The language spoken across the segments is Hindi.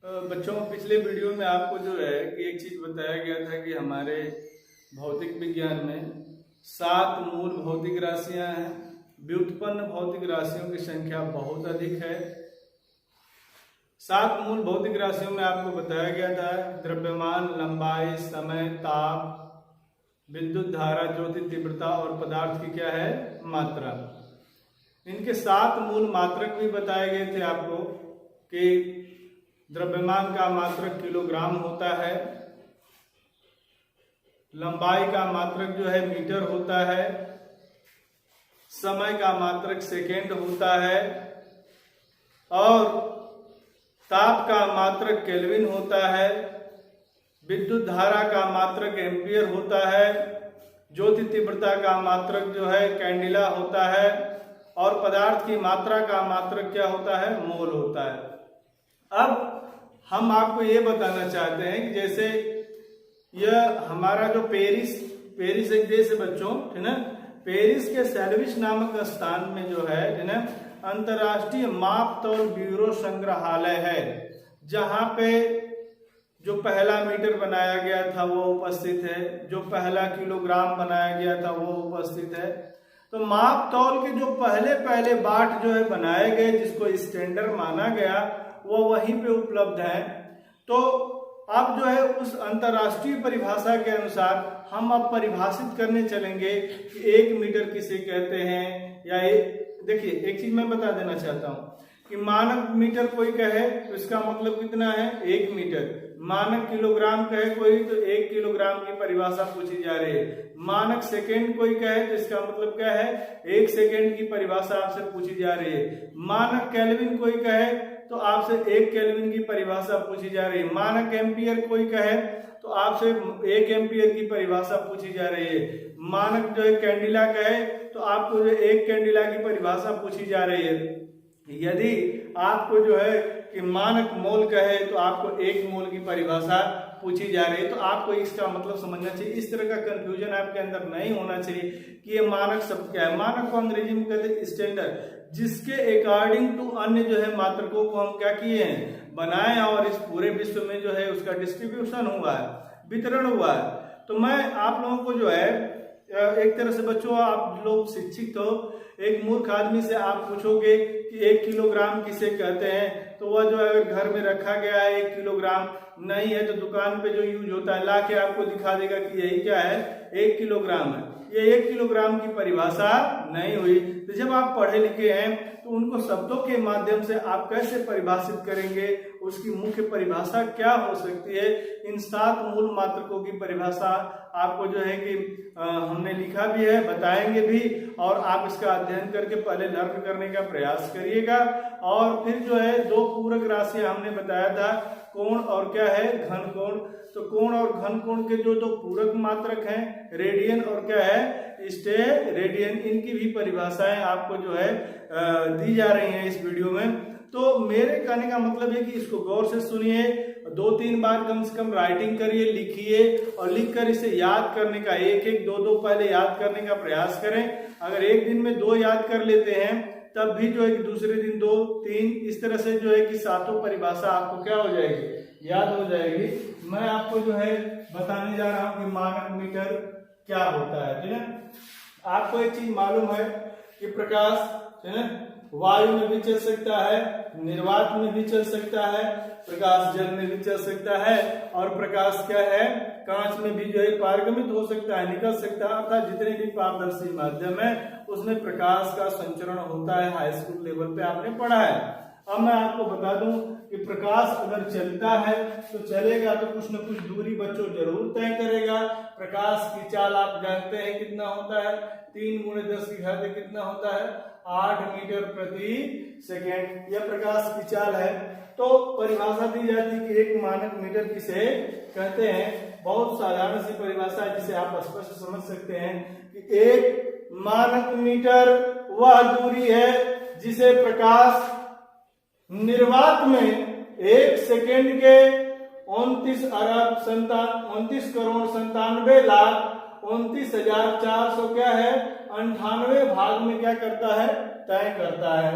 बच्चों, पिछले वीडियो में आपको जो है कि एक चीज बताया गया था कि हमारे भौतिक विज्ञान में 7 मूल भौतिक राशियां हैं। व्युत्पन्न भौतिक राशियों की संख्या बहुत अधिक है। 7 मूल भौतिक राशियों में आपको बताया गया था द्रव्यमान, लंबाई, समय, ताप, विद्युत धारा, ज्योति तीव्रता और पदार्थ की क्या है, मात्रा। इनके 7 मूल मात्रक भी बताए गए थे आपको कि द्रव्यमान का मात्रक किलोग्राम होता है, लंबाई का मात्रक जो है मीटर होता है, समय का मात्रक सेकेंड होता है और ताप का मात्रक केल्विन होता है, विद्युत धारा का मात्रक एम्पियर होता है, ज्योति तीव्रता का मात्रक जो है कैंडिला होता है और पदार्थ की मात्रा का मात्रक क्या होता है, मोल होता है। अब हम आपको ये बताना चाहते हैं कि जैसे यह हमारा जो पेरिस एक देश है बच्चों, है ना। पेरिस के सेल्विस नामक स्थान में जो है ना अंतर्राष्ट्रीय माप तौल ब्यूरो संग्रहालय है, जहां पे जो पहला मीटर बनाया गया था वो उपस्थित है, जो पहला किलोग्राम बनाया गया था वो उपस्थित है। तो माप तौल के जो पहले बाट जो है बनाए गए, जिसको स्टैंडर्ड माना गया, वो वहीं पे उपलब्ध है। तो अब जो है उस अंतरराष्ट्रीय परिभाषा के अनुसार हम अब परिभाषित करने चलेंगे कि 1 मीटर किसे कहते हैं। या देखिए एक चीज मैं बता देना चाहता हूं कि मानक मीटर कोई कहे तो इसका मतलब कितना है, 1 मीटर। मानक किलोग्राम कहे कोई तो 1 किलोग्राम की परिभाषा पूछी जा रही है। मानक सेकेंड कोई कहे तो इसका मतलब क्या है, 1 सेकेंड की परिभाषा आपसे पूछी जा रही है। मानक केल्विन कोई कहे तो आपसे 1 केल्विन की परिभाषा पूछी जा रही है। मानक एम्पियर कोई कहे तो आपसे 1 एम्पियर की परिभाषा पूछी जा रही है। मानक जो है कैंडिला कहे तो आपको जो 1 कैंडिला की परिभाषा पूछी जा रही है। यदि आपको जो है कि मानक मोल कहे तो आपको 1 मोल की परिभाषा पूछी जा रही है। तो आपको इसका मतलब समझना चाहिए, इस तरह का कंफ्यूजन आपके अंदर नहीं होना चाहिए कि ये मानक शब्द क्या है। मानक को अंग्रेजी में कहते हैं स्टैंडर्ड, जिसके अकॉर्डिंग टू अन्य जो है मात्रकों को हम क्या किए हैं, बनाए और इस पूरे विश्व में जो है उसका डिस्ट्रीब्यूशन हुआ है, वितरण हुआ है। तो मैं आप लोगों को जो है एक तरह से बच्चों, आप लोग शिक्षित हो, एक मूर्ख आदमी से आप पूछोगे कि 1 किलोग्राम किसे कहते हैं, तो वह जो अगर घर में रखा गया है 1 किलोग्राम नहीं है तो दुकान पे जो यूज होता है ला के आपको दिखा देगा कि यही क्या है, 1 किलोग्राम है। ये 1 किलोग्राम की परिभाषा नहीं हुई। तो जब आप पढ़े लिखे हैं तो उनको शब्दों के माध्यम से आप कैसे परिभाषित करेंगे, उसकी मुख्य परिभाषा क्या हो सकती है। इन 7 मूल मात्रकों की परिभाषा आपको जो है कि हमने लिखा भी है, बताएंगे भी, और आप इसका अध्ययन करके पहले लर्न करने का प्रयास करिएगा। और फिर जो है 2 पूरक राशियां हमने बताया था, कोण और क्या है, घन कोण। तो कोण और घन कोण के जो 2 पूरक मात्रक हैं, रेडियन और क्या है, स्टेरेडियन, इनकी भी परिभाषाएं आपको जो है दी जा रही हैं इस वीडियो में। तो मेरे कहने का मतलब है कि इसको गौर से सुनिए, 2-3 बार कम से कम राइटिंग करिए, लिखिए और लिखकर इसे याद करने का 1-1, 2-2 पहले याद करने का प्रयास करें। अगर एक दिन में 2 याद कर लेते हैं तब भी जो है कि दूसरे दिन 2-3, इस तरह से जो है कि 7 परिभाषा आपको क्या हो जाएगी, याद हो जाएगी। मैं आपको जो है बताने जा रहा हूं कि मानक मीटर क्या होता है, ठीक है। आपको एक चीज मालूम है कि प्रकाश है ना वायु में भी चल सकता है, निर्वात में भी चल सकता है, प्रकाश जल में भी चल सकता है, और प्रकाश क्या है, कांच में भी जो है पारगमित हो सकता है, निकल सकता है। अर्थात जितने भी पारदर्शी माध्यम है उसमें प्रकाश का संचरण होता है। हाई स्कूल लेवल पे आपने पढ़ा है। अब मैं आपको बता दूं कि प्रकाश अगर चलता है तो चलेगा तो कुछ न कुछ दूरी बच्चों जरूर तय करेगा। प्रकाश की चाल आप जानते हैं कितना होता है, 3 × 10⁻³ कितना होता है, 8 मीटर प्रति सेकेंड। यह प्रकाश की चाल है। तो परिभाषा दी जाती है कि 1 मानक मीटर किसे कहते हैं। बहुत साधारण सी परिभाषा है जिसे आप स्पष्ट समझ सकते हैं कि 1 मानक मीटर वह दूरी है जिसे प्रकाश निर्वात में 1 सेकेंड के 29,97,29,400 क्या है, 98 भाग में क्या करता है, तय करता है।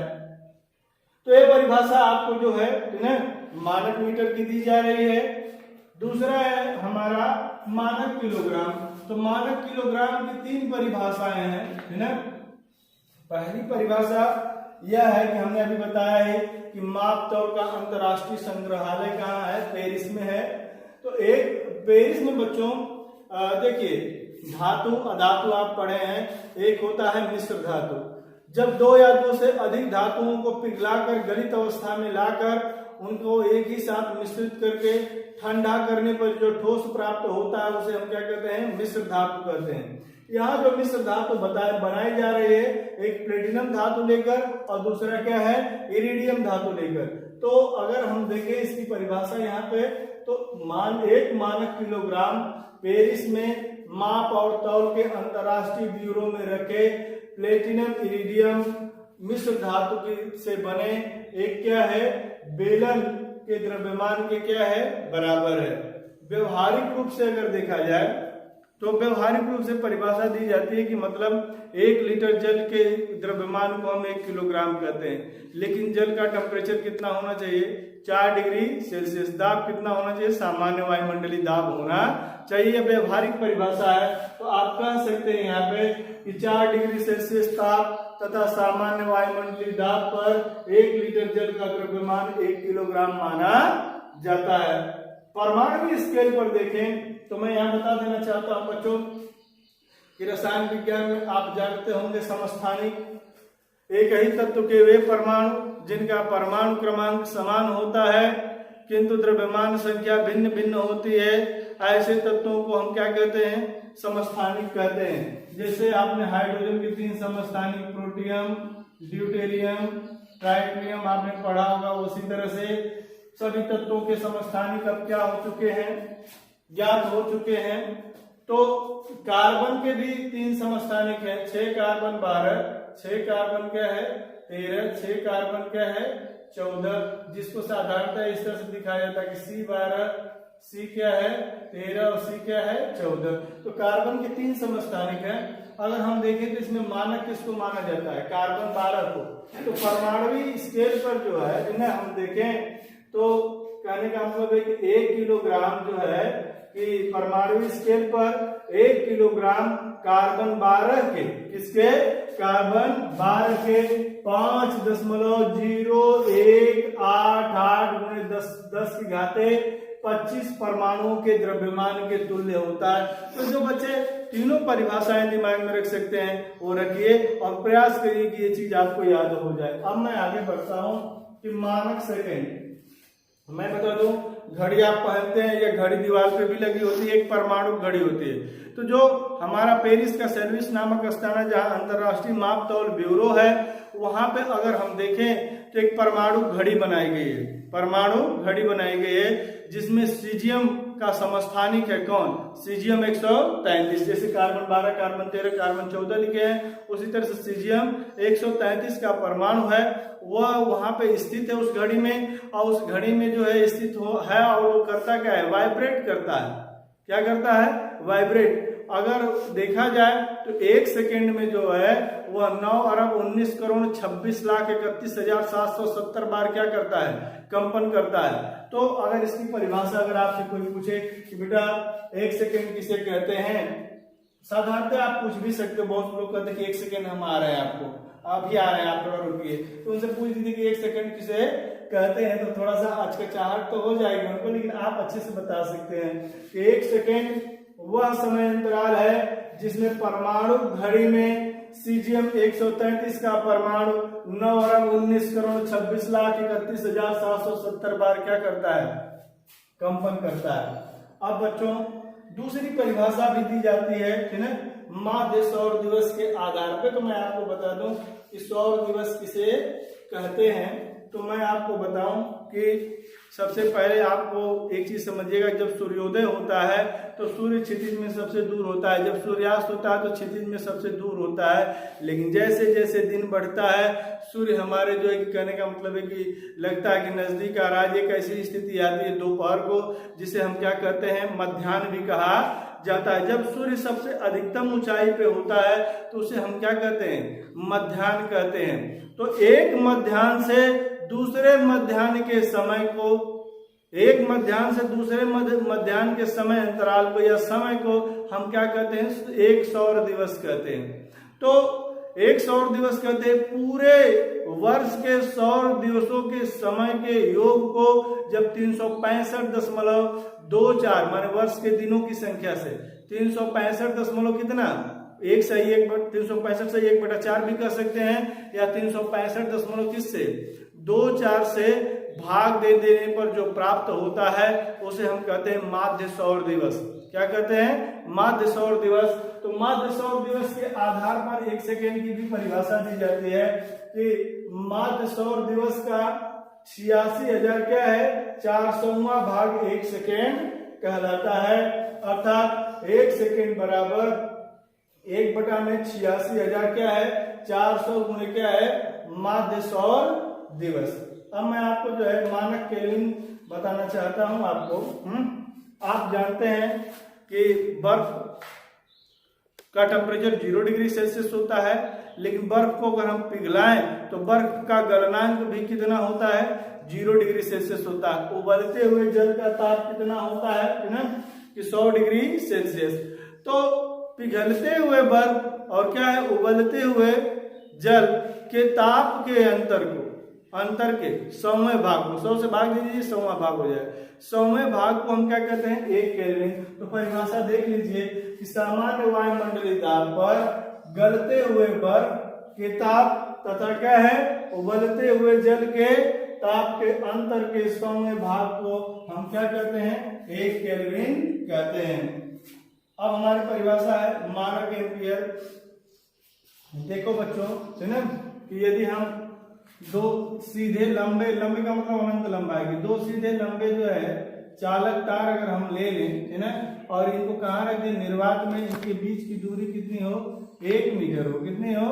तो ये परिभाषा आपको जो है मानक मीटर की दी जा रही है। दूसरा है हमारा मानक किलोग्राम। तो मानक किलोग्राम की 3 परिभाषाएं हैं, है ना। पहली परिभाषा यह है कि हमने अभी बताया है कि माप तौल का अंतर्राष्ट्रीय संग्रहालय कहाँ है, पेरिस में है। तो एक पेरिस में बच्चों देखिए धातु अधातु आप पढ़े हैं, एक होता है मिश्र धातु। जब 2 या 2 से अधिक धातुओं को पिघलाकर गलित अवस्था में लाकर उनको एक ही साथ मिश्रित करके ठंडा करने पर जो ठोस प्राप्त होता है उसे हम क्या कहते हैं, मिश्र धातु कहते हैं। यहाँ जो मिश्र धातु बनाई जा रही है, एक प्लेटिनम धातु लेकर और दूसरा क्या है, इरिडियम धातु लेकर। तो अगर हम देखें इसकी परिभाषा यहाँ पे, तो एक मानक किलोग्राम पेरिस में माप और तौल के अंतरराष्ट्रीय ब्यूरो में रखे प्लेटिनम इरिडियम मिश्र धातु से बने एक क्या है, बेलन के द्रव्यमान के क्या है, बराबर है। व्यवहारिक रूप से अगर देखा जाए तो व्यवहारिक रूप से परिभाषा दी जाती है कि मतलब 1 लीटर जल के द्रव्यमान को हम 1 किलोग्राम कहते हैं। लेकिन जल का टेम्परेचर कितना होना चाहिए, 4 डिग्री सेल्सियस। दाब कितना होना चाहिए, सामान्य वायुमंडलीय दाब होना चाहिए। यह व्यवहारिक परिभाषा है। तो आप कह सकते हैं यहाँ पे कि 4 डिग्री सेल्सियस ताप तथा सामान्य वायुमंडलीय दाब पर 1 लीटर जल का द्रव्यमान 1 किलोग्राम माना जाता है। परमाणु स्केल पर देखें तो मैं यहाँ बता देना चाहता हूँ बच्चों कि रसायन विज्ञान में आप जानते होंगे समस्थानिक, एक ही तत्व के वे परमाणु जिनका परमाणु क्रमांक समान होता है किंतु द्रव्यमान संख्या भिन्न भिन्न होती है, ऐसे तत्वों को हम क्या कहते हैं, समस्थानिक कहते हैं। जैसे आपने हाइड्रोजन के 3 समस्थानिक, प्रोटियम, ड्यूटेरियम, ट्राइटियम आपने पढ़ा होगा। उसी तरह से सभी तत्वों के समस्थानिक अब क्या हो चुके हैं, ज्ञात हो चुके हैं। तो कार्बन के भी 3 समस्थानिक है, 6 कार्बन 12, 6 कार्बन क्या है 13, 6 कार्बन क्या है 14, जिसको साधारणतः इस तरह से दिखाया जाता है कि C12, C क्या है 13 और C क्या है 14। तो कार्बन के 3 समस्थानिक हैं। अगर हम देखें तो इसमें मानक किसको माना जाता है, कार्बन 12 को। तो परमाणु स्केल पर जो है इन्हें हम देखें तो कहने का मतलब है कि 1 किलोग्राम जो है कि परमाणु स्केल पर 1 किलोग्राम कार्बन 12 के, किसके, कार्बन 12 के 5.0188 × 10 की घाते 25 परमाणुओं के द्रव्यमान के तुल्य होता है। तो जो बच्चे तीनों परिभाषाएं दिमाग में रख सकते हैं वो रखिए और प्रयास करिए कि ये चीज आपको याद हो जाए। अब मैं आगे बढ़ता हूं कि मानक सेकेंड। मैं बता दूं, घड़ी आप पहनते हैं, ये घड़ी दीवार पे भी लगी होती है, एक परमाणु घड़ी होती है। तो जो हमारा पेरिस का सर्विस नामक आस्थाना जहां अंतरराष्ट्रीय माप तौल ब्यूरो है, वहां पे अगर हम देखें तो एक परमाणु घड़ी बनाई गई है, परमाणु घड़ी बनाई गई है जिसमें सीजियम का समस्थानिक है कौन, सीजियम 133। जैसे कार्बन 12, कार्बन 13, कार्बन 14 लिखे हैं, उसी तरह से सीजियम 133 का परमाणु है, वह वहां पे स्थित है उस घड़ी में। और उस घड़ी में जो है स्थित है और वो करता क्या है, वाइब्रेट करता है। क्या करता है, वाइब्रेट। अगर देखा जाए तो 1 सेकेंड में जो है वह 9,19,26,31,770 बार क्या करता है, कंपन करता है। तो अगर इसकी परिभाषा अगर आपसे कोई पूछे कि बेटा 1 सेकेंड किसे कहते हैं, साधारणतः आप पूछ भी सकते हो, बहुत लोग कहते हैं कि 1 सेकेंड हम आ रहे हैं, आपको आप ही आ रहे हैं, आप थोड़ा रुकिए। तो उनसे पूछ दीजिए कि 1 सेकेंड किसे कहते हैं, तो थोड़ा सा हिचकिचाहट तो हो जाएगी उनको, लेकिन आप अच्छे से बता सकते हैं कि 1 सेकेंड वह समय अंतराल है जिसमें परमाणु घड़ी में सीजियम 133 का परमाणु 9,19,26,31,770 बार क्या करता है, कंपन करता है। अब बच्चों दूसरी परिभाषा भी दी जाती है, ठीक है, माध्य सौर दिवस के आधार पे। तो मैं आपको बता दूं कि सौर दिवस किसे कहते हैं। तो मैं आपको बताऊं कि सबसे पहले आपको एक चीज समझिएगा, जब सूर्योदय होता है तो सूर्य क्षितिज में सबसे दूर होता है, जब सूर्यास्त होता है तो क्षितिज में सबसे दूर होता है। लेकिन जैसे जैसे दिन बढ़ता है सूर्य हमारे जो है, कहने का मतलब है कि लगता है कि नजदीक आ रहा है। एक ऐसी स्थिति आती है दोपहर को जिसे हम क्या कहते हैं, मध्याह्न भी कहा जाता है। जब सूर्य सबसे अधिकतम ऊंचाई पे होता है तो उसे हम क्या कहते हैं, मध्याह्न कहते हैं। तो एक मध्याह्न से दूसरे मध्याह्न के समय को एक मध्याह्न से दूसरे मध्याह्न के समय अंतराल को या समय को हम क्या कहते हैं, एक सौर दिवस कहते हैं। तो एक सौर दिवस कहते हैं पूरे वर्ष के सौर दिवसों के समय के योग को जब 365.24 माने वर्ष के दिनों की संख्या से 365 दशमलव कितना, 365 से 1/4 भी कह सकते हैं, या 365 दशमलव किस से 24 से भाग दे देने पर जो प्राप्त होता है उसे हम कहते हैं माध्य सौर दिवस। क्या कहते हैं, माध्य सौर दिवस। तो माध्य सौर दिवस के आधार पर 1 सेकेंड की भी परिभाषा दी जाती है कि माध्य सौर दिवस का 86,000 क्या है, 400वां भाग 1 सेकेंड कहलाता है। अर्थात 1 सेकेंड बराबर 1/86,000 क्या है, 400 गुणे क्या है, माध्य सौर दिवस। अब मैं आपको जो है मानक केल्विन बताना चाहता हूं आपको। आप जानते हैं कि बर्फ का टेम्परेचर 0 डिग्री सेल्सियस होता है, लेकिन बर्फ को अगर हम पिघलाएं तो बर्फ का गलनांक भी कितना होता है, 0 डिग्री सेल्सियस होता है। उबलते हुए जल का ताप कितना होता है ना, कि 100 डिग्री सेल्सियस। तो पिघलते हुए बर्फ और क्या है, उबलते हुए जल के ताप के अंतर के 100वें भाग को, 100 से भाग दीजिए 100वां भाग हो जाए, 100वें भाग को हम क्या कहते हैं, 1 केल्विन। तो परिभाषा देख लीजिए कि सामान्य वायुमंडलीय दाब पर गलते हुए बर्फ के ताप तथा क्या है, उबलते हुए जल के ताप के अंतर के 100वें भाग को हम क्या कहते हैं, 1 केल्विन कहते हैं। अब हमारी परिभाषा है मानक एम्पियर। देखो बच्चों, है ना, कि यदि हम दो सीधे लंबे का मतलब अनंत लंबाई की, दो सीधे लंबे जो है चालक तार अगर हम ले लें, है ना, और इनको कहाँ रख दें, निर्वात में, इनके बीच की दूरी कितनी हो, 1 मीटर हो। कितनी हो,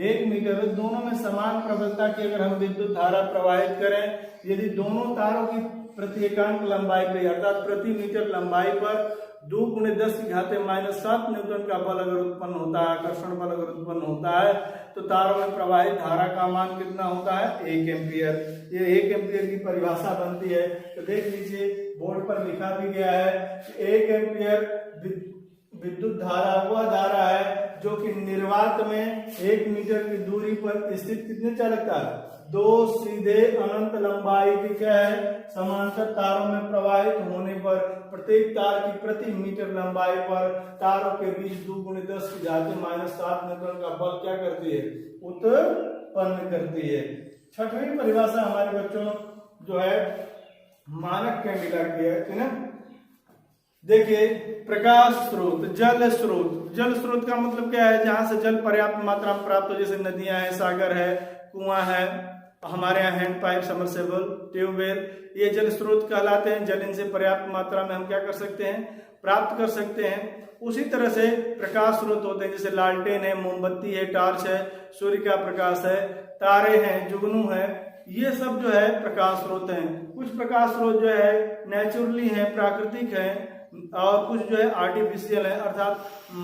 1 मीटर हो। दोनों में समान प्रबलता की अगर हम विद्युत धारा प्रवाहित करें, यदि दोनों तारों की प्रति एकांक लंबाई पे अर्थात प्रति मीटर लंबाई पर 2 × 10⁻⁷ न्यूटन का बल अगर उत्पन्न होता है, आकर्षण बल अगर उत्पन्न होता है, तो तारों में प्रवाहित धारा का मान कितना होता है, 1 एम्पियर। ये 1 एम्पियर की परिभाषा बनती है। तो देख लीजिए बोर्ड पर लिखा भी गया है कि 1 एम्पियर विद्युत धारा वह धारा है जो कि निर्वात में 1 मीटर की दूरी पर स्थित कितने चालकता, 2 सीधे अनंत लंबाई की क्या है, समांतर तारों में प्रवाहित होने पर प्रत्येक तार की प्रति मीटर लंबाई पर तारों के बीच 2 × 10⁻⁷ न्यूटन का बल क्या करती है, उत्पन्न करती है। छठवीं परिभाषा हमारे बच्चों जो है मानक कैंडिला की है ना। देखिए, प्रकाश स्रोत, जल स्रोत। जल स्रोत का मतलब क्या है, जहां से जल पर्याप्त मात्रा में प्राप्त हो, जैसे नदियां हैं, सागर है, कुआं है, हमारे यहाँ हैंड पाइप, सबमर्सिबल, ट्यूबवेल, ये जल स्रोत कहलाते हैं। जल इनसे पर्याप्त मात्रा में हम क्या कर सकते हैं, प्राप्त कर सकते हैं। उसी तरह से प्रकाश स्रोत होते हैं, जैसे लालटेन है, मोमबत्ती है, टार्च है, सूर्य का प्रकाश है, तारे हैं, जुगनू है, ये सब जो है प्रकाश स्रोत हैं। कुछ प्रकाश स्रोत जो है नेचुरली है, प्राकृतिक है, और कुछ जो है आर्टिफिशियल है, अर्थात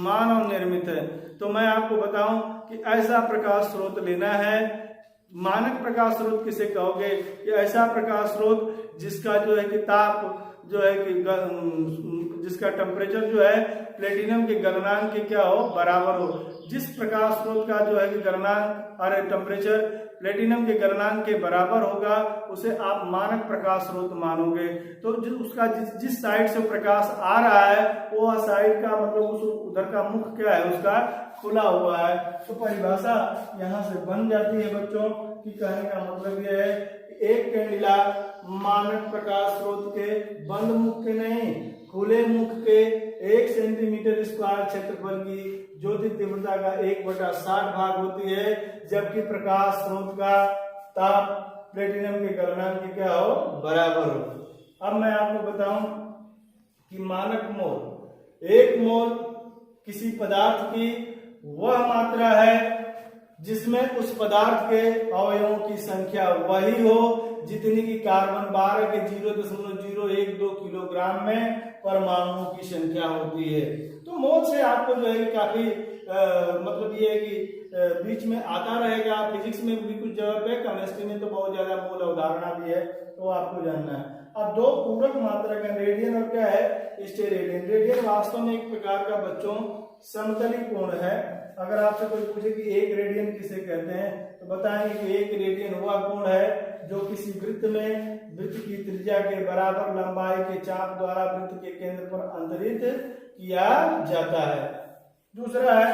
मानव निर्मित है। तो मैं आपको बताऊं कि ऐसा प्रकाश स्रोत लेना है। मानक प्रकाश स्रोत किसे कहोगे, कि ऐसा प्रकाश स्रोत जिसका जो है कि ताप जो है कि जिसका टेम्परेचर जो है प्लेटिनम के गलनांक के क्या हो, बराबर हो। जिस प्रकाश स्रोत का जो है कि गलनांक और टेम्परेचर प्लेटिनम के गलनांक के बराबर होगा, उसे आप मानक प्रकाश स्रोत मानोगे। तो उसका जिस साइड से प्रकाश आ रहा है वो साइड का मतलब उस उधर का मुख क्या है, उसका खुला हुआ है। तो परिभाषा यहाँ से बन जाती है बच्चों की। कहने का मतलब यह है कि एक कैंडिला मानक प्रकाश स्रोत के बंद मुख के नहीं, खुले मुख के 1 सेंटीमीटर स्क्वायर क्षेत्रफल की ज्योति तीव्रता का 1/60 भाग होती है, जबकि प्रकाश स्रोत का ताप प्लेटिनम के गलनांक के क्या हो, बराबर हो। अब मैं आपको बताऊं कि मानक मोल, 1 मोल किसी पदार्थ की वह मात्रा है जिसमें उस पदार्थ के अवयवों की संख्या वही हो जितनी की कार्बन 12 के 0.012 किलोग्राम में परमाणुओं की संख्या होती है। तो मोल से आपको जो है काफी मतलब ये है कि बीच में आता रहेगा। फिजिक्स में भी कुछ जगह पे, केमिस्ट्री में तो बहुत ज्यादा मोल अवधारणा भी है, तो आपको जानना है। अब दो पूरक मात्रक है, रेडियन और क्या है, स्टेरेडियन। रेडियन वास्तव में एक प्रकार का बच्चों समतली कोण है। अगर आपसे कोई पूछे कि एक रेडियन किसे कहते हैं तो बताएंगे कि एक रेडियन वह कोण है जो किसी वृत्त में वृत्त की त्रिज्या के बराबर लंबाई के चाप द्वारा वृत्त के केंद्र पर अंतरित किया जाता है। दूसरा है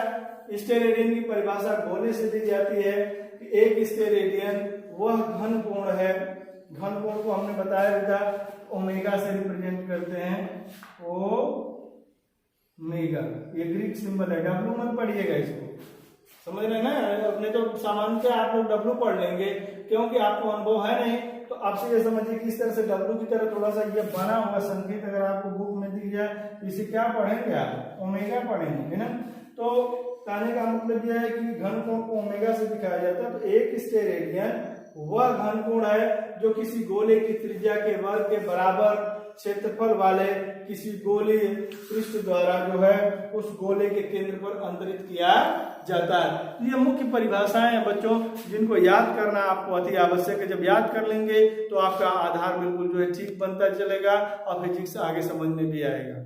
स्टेरेडियन की परिभाषा गोले से दी जाती है कि एक स्टेरेडियन वह घन कोण है, घन कोण को हमने बताया था ओमेगा से रिप्रेजेंट करते हैं, ओमेगा, ये ग्रीक सिंबल है, डब्ल्यू मत पढ़िएगा इसको, समझ रहे ना, अपने तो सामान्य आप लोग डब्ल्यू पढ़ लेंगे क्योंकि आपको अनुभव है नहीं, तो आपसे ये समझिए कि इस तरह से डब्ल्यू की तरह थोड़ा सा ये बना हुआ संकेत अगर आपको बुक में दिख जाए तो इसे क्या पढ़ेंगे आप, ओमेगा पढ़ेंगे, है ना। तो कहने का मतलब यह है कि घन कोण को ओमेगा से दिखाया जाता है। तो एक स्टेरेडियन वह घन कोण है जो किसी गोले की त्रिज्या के वर्ग के बराबर क्षेत्रफल वाले किसी गोलीय पृष्ठ द्वारा जो है उस गोले के केंद्र पर अंतरित किया जाता है। ये मुख्य परिभाषाएं हैं बच्चों, जिनको याद करना आपको अति आवश्यक है। जब याद कर लेंगे तो आपका आधार बिल्कुल जो है ठीक बनता चलेगा और फिजिक्स आगे समझ में भी आएगा।